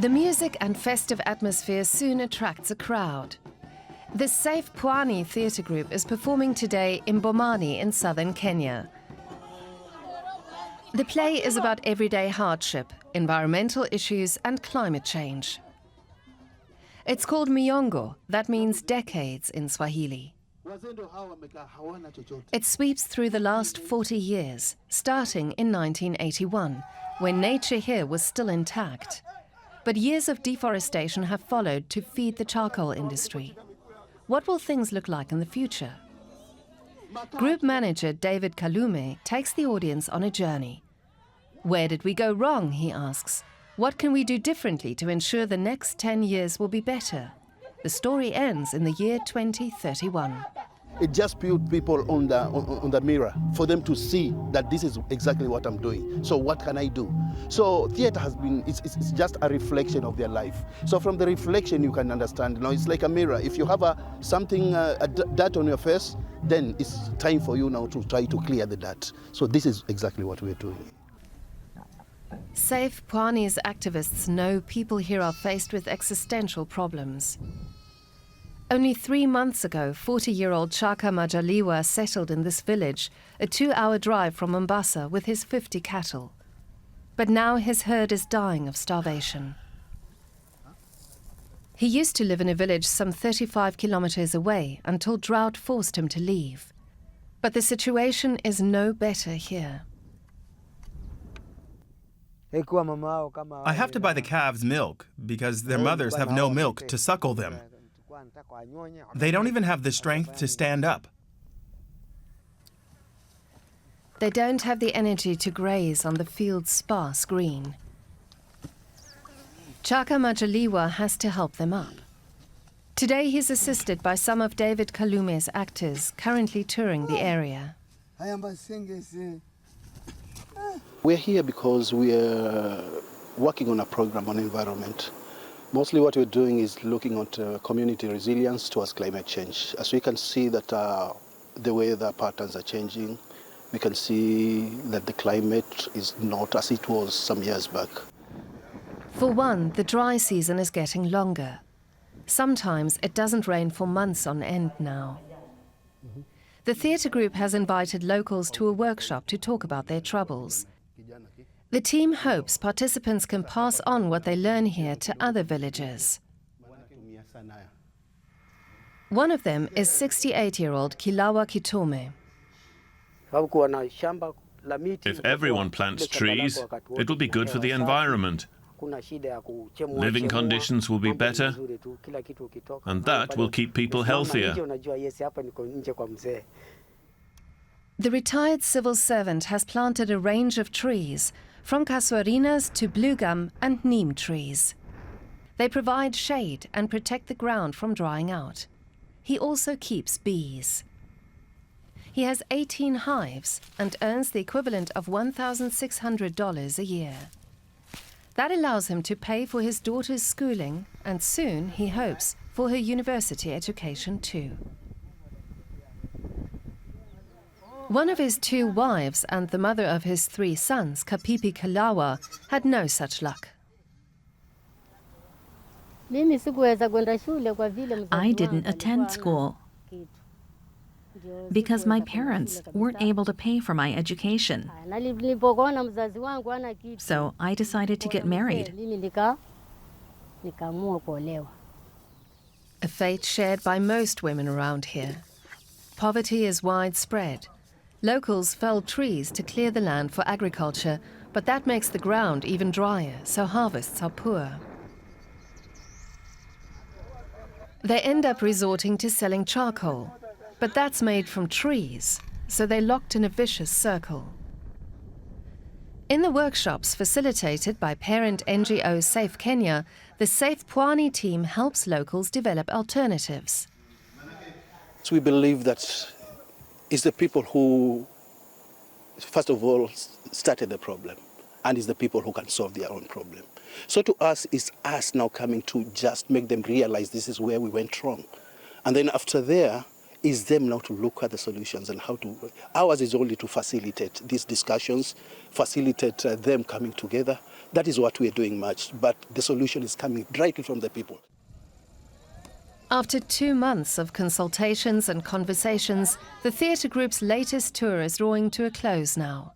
The music and festive atmosphere soon attracts a crowd. The Safe Pwani theatre group is performing today in Bomani in southern Kenya. The play is about everyday hardship, environmental issues and climate change. It's called Miongo, that means decades in Swahili. It sweeps through the last 40 years, starting in 1981, when nature here was still intact. But years of deforestation have followed to feed the charcoal industry. What will things look like in the future? Group manager David Kalume takes the audience on a journey. Where did we go wrong, he asks. What can we do differently to ensure the next 10 years will be better? The story ends in the year 2031. It just put people on the mirror for them to see that this is exactly what I'm doing. So what can I do? So theater has been, it's just a reflection of their life. So from the reflection you can understand, it's like a mirror. If you have something, dirt on your face, then it's time for you now to try to clear the dirt. So this is exactly what we're doing. Safe Pwani's activists know people here are faced with existential problems. Only 3 months ago, 40-year-old Chaka Majaliwa settled in this village, a 2-hour drive from Mombasa, with his 50 cattle. But now his herd is dying of starvation. He used to live in a village some 35 kilometers away until drought forced him to leave. But the situation is no better here. I have to buy the calves milk because their mothers have no milk to suckle them. They don't even have the strength to stand up. They don't have the energy to graze on the field's sparse green. Chaka Majaliwa has to help them up. Today he's assisted by some of David Kalume's actors currently touring the area. We're here because we're working on a program on environment. Mostly what we're doing is looking at community resilience towards climate change. As we can see that the weather patterns are changing, we can see that the climate is not as it was some years back. For one, the dry season is getting longer. Sometimes it doesn't rain for months on end now. The theatre group has invited locals to a workshop to talk about their troubles. The team hopes participants can pass on what they learn here to other villagers. One of them is 68-year-old Kilawa Kitome. If everyone plants trees, it will be good for the environment. Living conditions will be better, and that will keep people healthier. The retired civil servant has planted a range of trees, from casuarinas to blue gum and neem trees. They provide shade and protect the ground from drying out. He also keeps bees. He has 18 hives and earns the equivalent of $1,600 a year. That allows him to pay for his daughter's schooling and soon, he hopes, for her university education too. One of his 2 wives and the mother of his 3 sons, Kapipi Kalawa, had no such luck. I didn't attend school because my parents weren't able to pay for my education. So I decided to get married. A fate shared by most women around here. Poverty is widespread. Locals fell trees to clear the land for agriculture, but that makes the ground even drier, so harvests are poor. They end up resorting to selling charcoal, but that's made from trees, so they're locked in a vicious circle. In the workshops facilitated by parent NGO Safe Kenya, the Safe Pwani team helps locals develop alternatives. So we believe that it's the people who, first of all, started the problem, and it's the people who can solve their own problem. So to us, it's us now coming to just make them realize this is where we went wrong. And then after there, is them now to look at the solutions and how to. Ours is only to facilitate these discussions, facilitate them coming together. That is what we are doing much, but the solution is coming directly from the people. After 2 months of consultations and conversations, the theatre group's latest tour is drawing to a close now.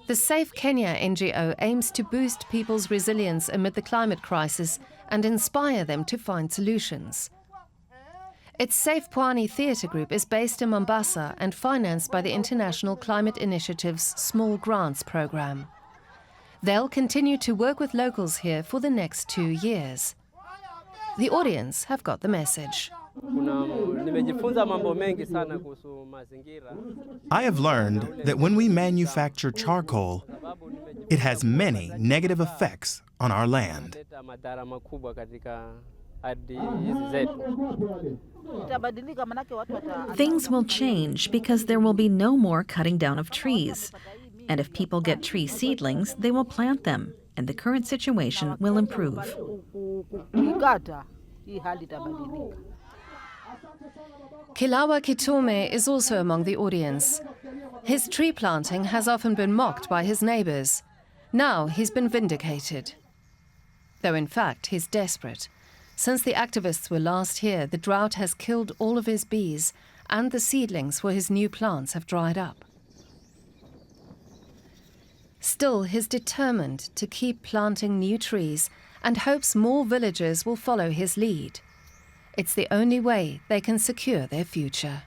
The Safe Kenya NGO aims to boost people's resilience amid the climate crisis and inspire them to find solutions. Its Safe Pwani Theatre Group is based in Mombasa and financed by the International Climate Initiative's Small Grants Programme. They'll continue to work with locals here for the next 2 years. The audience have got the message. I have learned that when we manufacture charcoal, it has many negative effects on our land. Things will change because there will be no more cutting down of trees. And if people get tree seedlings, they will plant them, and the current situation will improve. Kilawa Kitome is also among the audience. His tree planting has often been mocked by his neighbours. Now he's been vindicated. Though in fact he's desperate. Since the activists were last here, the drought has killed all of his bees, and the seedlings for his new plants have dried up. Still, he's determined to keep planting new trees and hopes more villagers will follow his lead. It's the only way they can secure their future.